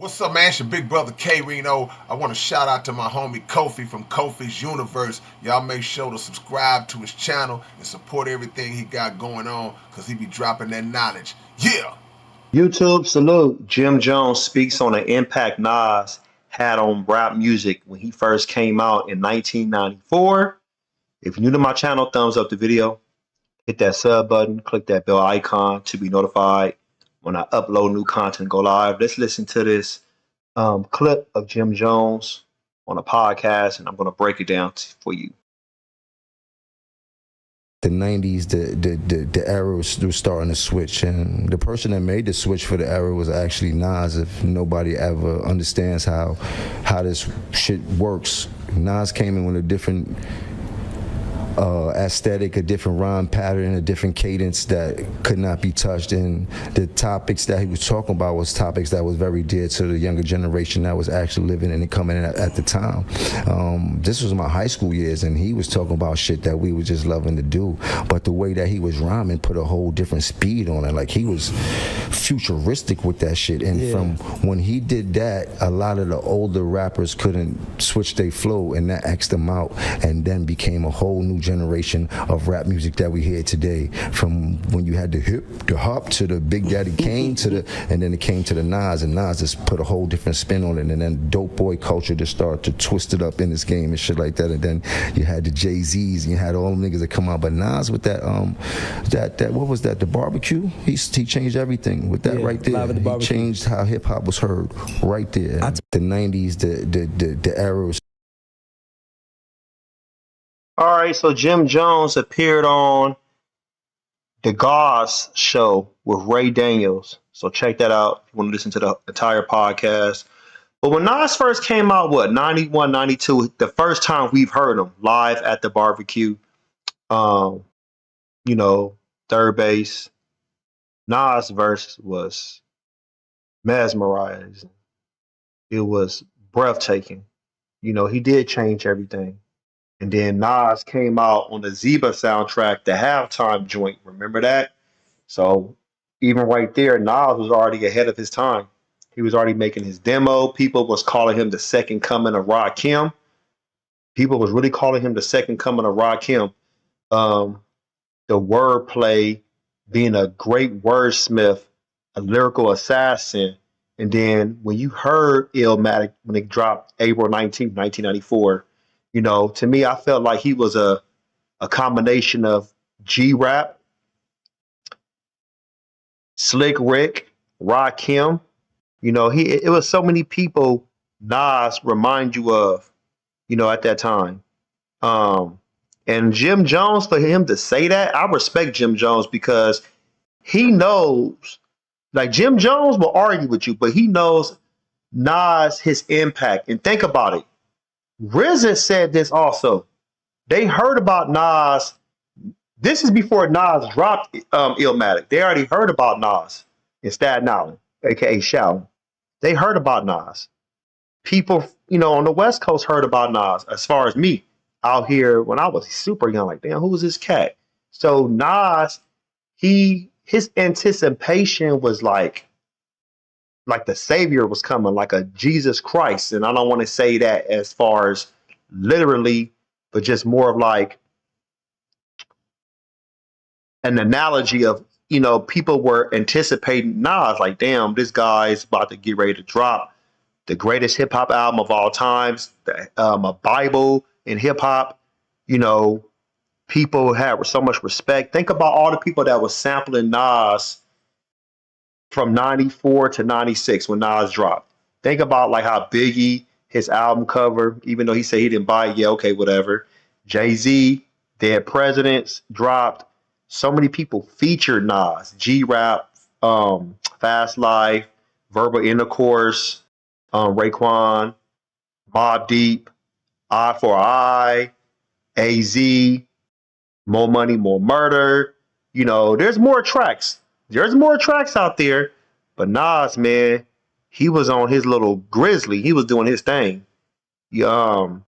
What's up, man? It's your big brother K Reno. I want to shout out to my homie Kofi from Kofi's Universe. Y'all make sure to subscribe to his channel and support everything he got going on because he be dropping that knowledge. Yeah! YouTube salute. Jim Jones speaks on the impact Nas had on rap music when he first came out in 1994. If you're new to my channel, thumbs up the video. Hit that sub button. Click that bell icon to be notified when I upload new content, go live. Let's listen to this clip of Jim Jones on a podcast, and I'm going to break it down for you. The 90s, the era was starting to switch, and the person that made the switch for the era was actually Nas. If nobody ever understands how this shit works, Nas came in with a different aesthetic, a different rhyme pattern, a different cadence that could not be touched. And the topics that he was talking about was topics that was very dear to the younger generation that was actually living and coming in at the time. This was my high school years, and he was talking about shit that we were just loving to do. But the way that he was rhyming put a whole different speed on it. Like, he was futuristic with that shit. And from when he did that, a lot of the older rappers couldn't switch their flow, and that X'd them out, and then became a whole new generation of rap music that we hear today. From when you had the hip, the hop, to the Big Daddy Kane, and then it came to the Nas, and Nas just put a whole different spin on it. And then dope boy culture just started to twist it up in this game and shit like that. And then you had the Jay-Z's, and you had all them niggas that come out. But Nas with that what was that? The barbecue. He changed everything with that right there. He changed how hip hop was heard right there. The 90s, the era was. All right, so Jim Jones appeared on the Goss show with Ray Daniels. So check that out if you want to listen to the entire podcast. But when Nas first came out, 91, 92, the first time we've heard him live at the barbecue, third base, Nas' verse was mesmerizing. It was breathtaking. He did change everything. And then Nas came out on the Zeba soundtrack, the halftime joint. Remember that? So even right there, Nas was already ahead of his time. He was already making his demo. People was calling him the second coming of Rakim. People was really calling him the second coming of Rakim. The wordplay, being a great wordsmith, a lyrical assassin. And then when you heard Illmatic, when it dropped April 19th, 1994, to me, I felt like he was a combination of G-Rap, Slick Rick, Rakim. It was so many people Nas remind you of, at that time. And Jim Jones, for him to say that, I respect Jim Jones because he knows, like, Jim Jones will argue with you, but he knows Nas, his impact. And think about it. RZA said this also. They heard about Nas. This is before Nas dropped Illmatic. They already heard about Nas in Staten Island, aka Shaolin. They heard about Nas. People, on the West Coast heard about Nas. As far as me, out here when I was super young, like, damn, who was this cat? So Nas, his anticipation was like the savior was coming, like a Jesus Christ. And I don't want to say that as far as literally, but just more of like an analogy of, people were anticipating Nas, like, damn, this guy's about to get ready to drop the greatest hip hop album of all times, a Bible in hip hop. People had so much respect. Think about all the people that was sampling Nas from 94 to 96 when Nas dropped. Think about like how Biggie, his album cover, even though he said he didn't buy it, yeah, okay, whatever. Jay-Z, Dead Presidents dropped. So many people featured Nas. G-Rap, Fast Life, Verbal Intercourse, Raekwon, Mobb Deep, Eye for Eye, AZ, More Money, More Murder. There's more tracks. There's more tracks out there, but Nas, man, he was on his little grizzly. He was doing his thing. Nas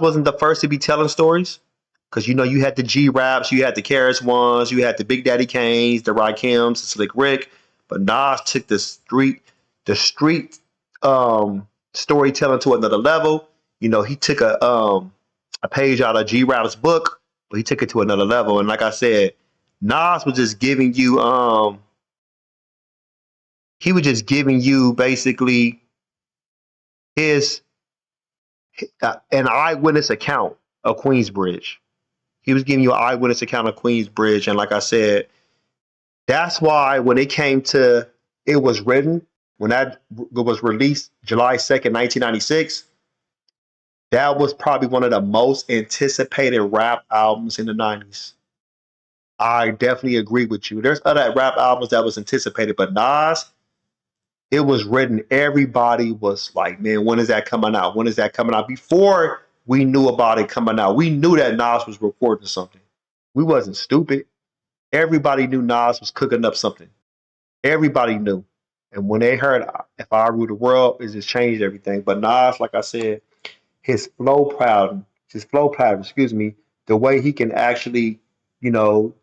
wasn't the first to be telling stories because, you had the G-Raps, you had the KRS-Ones, you had the Big Daddy Kanes, the Rakims, the Slick Rick, But Nas took the street storytelling to another level. You know, he took a page out of G Rap's book, but he took it to another level. And like I said, Nas was just giving you he was just giving you basically his an eyewitness account of Queensbridge. He was giving you an eyewitness account of Queensbridge, and like I said, that's why when it came to It Was Written, when that was released July 2nd, 1996, that was probably one of the most anticipated rap albums in the 90s. I definitely agree with you. There's other rap albums that was anticipated, but Nas, It Was Written, everybody was like, man, when is that coming out? When is that coming out? Before we knew about it coming out, we knew that Nas was recording something. We wasn't stupid. Everybody knew Nas was cooking up something. Everybody knew. And when they heard If I Rule the World, it just changed everything. But Nas, like I said, his flow pattern, the way he can actually, you know,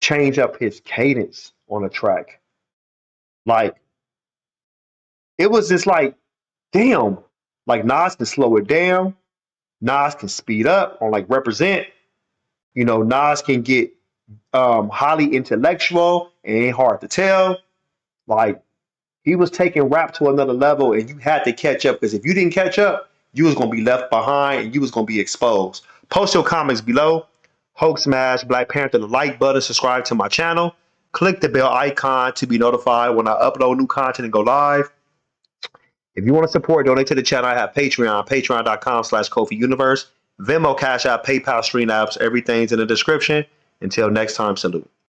change up his cadence on a track. Like, it was just like, damn, like Nas can slow it down. Nas can speed up on like Represent. You know, Nas can get highly intellectual and ain't hard to tell. Like, he was taking rap to another level, and you had to catch up, because if you didn't catch up, you was gonna be left behind and you was gonna be exposed. Post your comments below. Hulk smash Black Panther the like button, subscribe to my channel, click the bell icon to be notified when I upload new content and go live. If you want to support, donate to the channel. I have Patreon, patreon.com/KofiUniverse, Venmo, Cash App, PayPal, Stream Apps. Everything's in the description. Until next time, salute.